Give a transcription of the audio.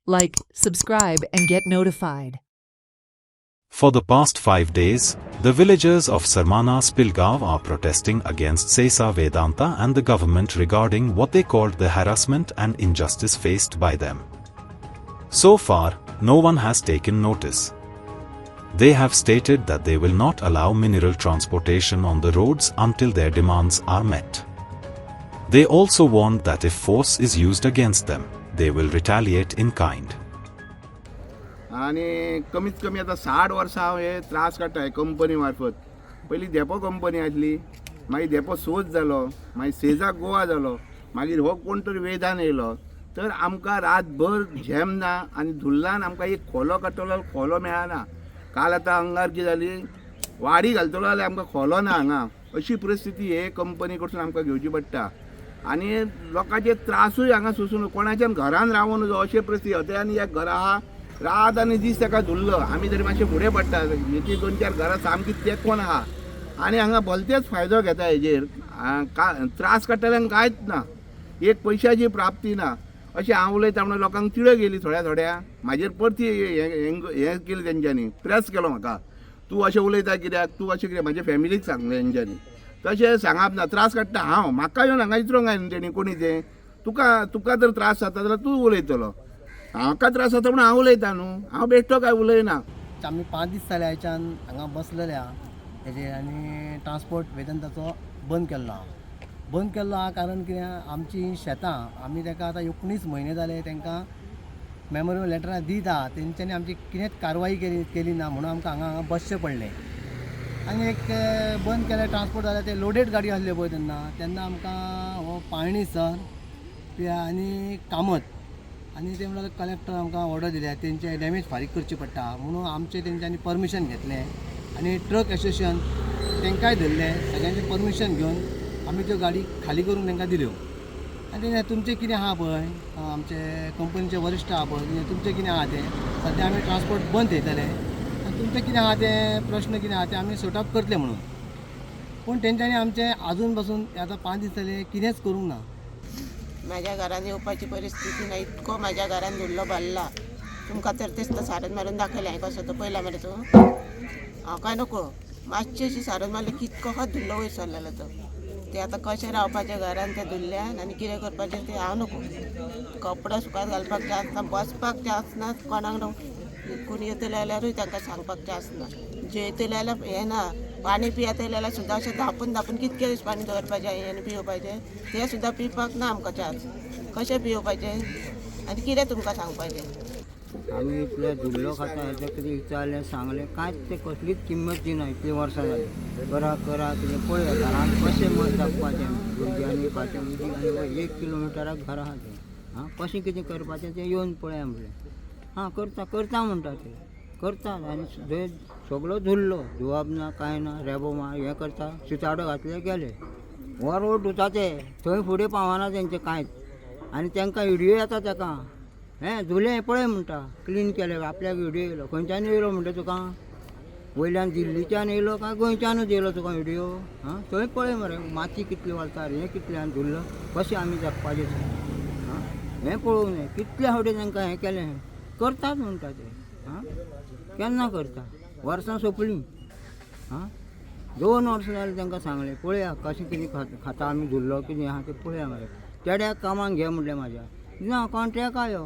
Like, subscribe, and get notified. For the past 5 days, the villagers of Sarmana Spilgav are protesting against Sesa Vedanta and the government regarding what they called the harassment and injustice faced by them. So far, no one has taken notice. They have stated that they will not allow mineral transportation on the roads until their demands are met. They also warned that if force is used against them, they will retaliate in kind. आणि कमीत कमी आता 60 वर्सां हांव हे त्रास काडटाय company मार्फत. पयलीं देपो कंपनी आसली, मागीर देपो सोज जालो, मागीर सेजा गोवा जालो, मागीर हो कोण तरी वेदान येयलो. तर आमकां रातभर झॅम ना आनी धुल्लान आमकां एक खोलो काडटलो खोलो मेळना. काल आतां आंगार कितें जाली, वाडी घालतलो जाल्यार आमकां खोलो ना हांगा. अशी परिस्थिती हे कंपनी कडसून आमकां घेवची पडटा. आनी लोकांचे त्रासूय हांगा सोंसून कोणाच्यान घरान रावूं नजो अशी परिस्थिती. हते आनी एक घर आहा, रात आनी दीस ताका धुल्लो. आमी तरी मातशे फुडें पडटा, हेची 2-4 घरां सामकी तेंकोन आहा आनी हांगा भलतेच फायदो घेता हेजेर. त्रास काडटल्यांक कांयच ना, एक पयशाची प्राप्ती ना. अशें हांव उलयता म्हणून लोकांक तिडक गेली थोड्या म्हाजेर परती हें केलें तेंच्यांनी, प्रेस केलो म्हाका. तूं अशें उलयता कित्याक, तूं अशें कित्याक, म्हाज्या फॅमिलीक सांगलें तेंच्यांनी. तशें सांगप ना, त्रास काडटा हांव. म्हाका येवन हांगा इचरोंक जाय न्ही तेणी कोणी तें. तुका जर त्रास जाता जाल्यार तूं उलयतलो. म्हाका त्रास जाता म्हणून हांव उलयता न्हू, हांव बेश्टो काय उलयना. आमी 5 दीस जाले आयच्यान हांगा बसलेले आहा हेजेर आनी ट्रान्सपोर्ट वेदांताचो बंद केल्लो आहा. बंद केल्लो आहा कारण कितें, आमची शेतां आमी ताका आतां 19 म्हयने जाले तांकां मेमोरियल लेटरां दिता, तेंच्यांनी आमची कितेंच कारवाई केली ना म्हणून आमकां हांगा बसचें पडलें. आनी एक बंद केलें ट्रान्सपोर्ट जाल्यार ते लोडेड गाडी आसल्यो पळय तेन्ना आमकां हो पाळणी सर आनी कामत आनी ते म्हणल्यार कलेक्टर आमकां ऑर्डर दिल्या तेंचे डॅमेज फारीक करची पडटा म्हणून आमचे तेंच्यांनी परमिशन घेतलें. आनी ट्रक एसोसिएशन तेंकांय धरलें, सगळ्यांचें परमिशन घेवन आमी त्यो गाडी खाली करून तांकां दिल्यो. आनी तुमचें कितें आहा पळय, आमचे कंपनीचे वरिश्ट आहा पळय, तुमचें कितें आहा तें सद्या आमी ट्रान्सपोर्ट बंद थेयतले आनी तुमचें कितें आहा तें प्रश्न कितें आहा तें आमी सॉर्ट आउट करतले म्हणून. पूण तेंच्यांनी आमचें आजून पासून आतां 5 दीस जाले कितेंच करूंक ना. माझ्या घरान येवपाची परिस्थिती ना, इतको माझ्या घरान धुल्लो भरला. तुमकां तर तेच सारन मारून दाखयलें हांवें कसो तो पयला मरे तूं. हांव काय नको, मातशी अशी सारन मारलें कितको हो धुल्लो वयर सरलेलो तो. ते आतां कशें रावपाचें घरान त्या धुल्ल्यान आनी कितें करपाचें तें हांव नको. कपडे सुकात घालपाक चान्स ना, बसपाक चान्स ना, कोणाक कोणी येतले जाल्यारूय तांकां सांगपाक चान्स ना. जेयतले जाल्यार हें ना, पाणी पियेतले जाल्यार सुद्दां अशें धापून कितके दीस पाणी दवरपाचें आनी पिवपाचें तें सुद्दां पिवपाक ना आमकां चान्स. कशें पिवपाचें आनी कितें तुमकां सांगपाचें. आमी इतले धुल्लो खाता, हेजें कितें विचारलें सांगलें कांयच तें कसलीच किंमत दिना. इतलीं वर्सां जालीं करा कितें पळय घरान कशें मत जगपाचें, भुरग्यांनी येवपाचें आनी 1 किलोमिटराक घर आहा तें. कशें कितें करपाचें तें येवन पळया म्हणलें. करता म्हणटा ते करतात आनी थंय सगळो धुल्लो, धुवप ना कांय ना, रेबो हें करता, सुताडो घातले गेले. हो रोड धुता ते थंय फुडें पावना तेंचें कांयच. आनी तांकां व्हिडियो येता ताका धुलें पळय म्हणटा, क्लीन केलें, आपल्याक व्हिडियो येयलो. खंयच्यान येयलो म्हणटा तुका, वयल्यान दिल्लीच्यान येयलो काय गोंयच्यानूच येयलो तुका व्हिडियो. थंय पळय मरे माती कितली वळटा, हें कितलें आनी धुल्लो कशें आमी जगपाचें हें पळोवंक जाय. कितले फावटी तांकां हें केलें, करतात म्हणटा ते. केन्ना करता, वर्सां सोंपलीं. 2 वर्सां जालीं तांकां सांगलें पळया कशें कितें खाता आमी धुल्लो कितें आहा तें पळया मरे. चेड्याक कामाक घे म्हणलें म्हाज्या. ना कॉन्ट्रॅक्ट आयो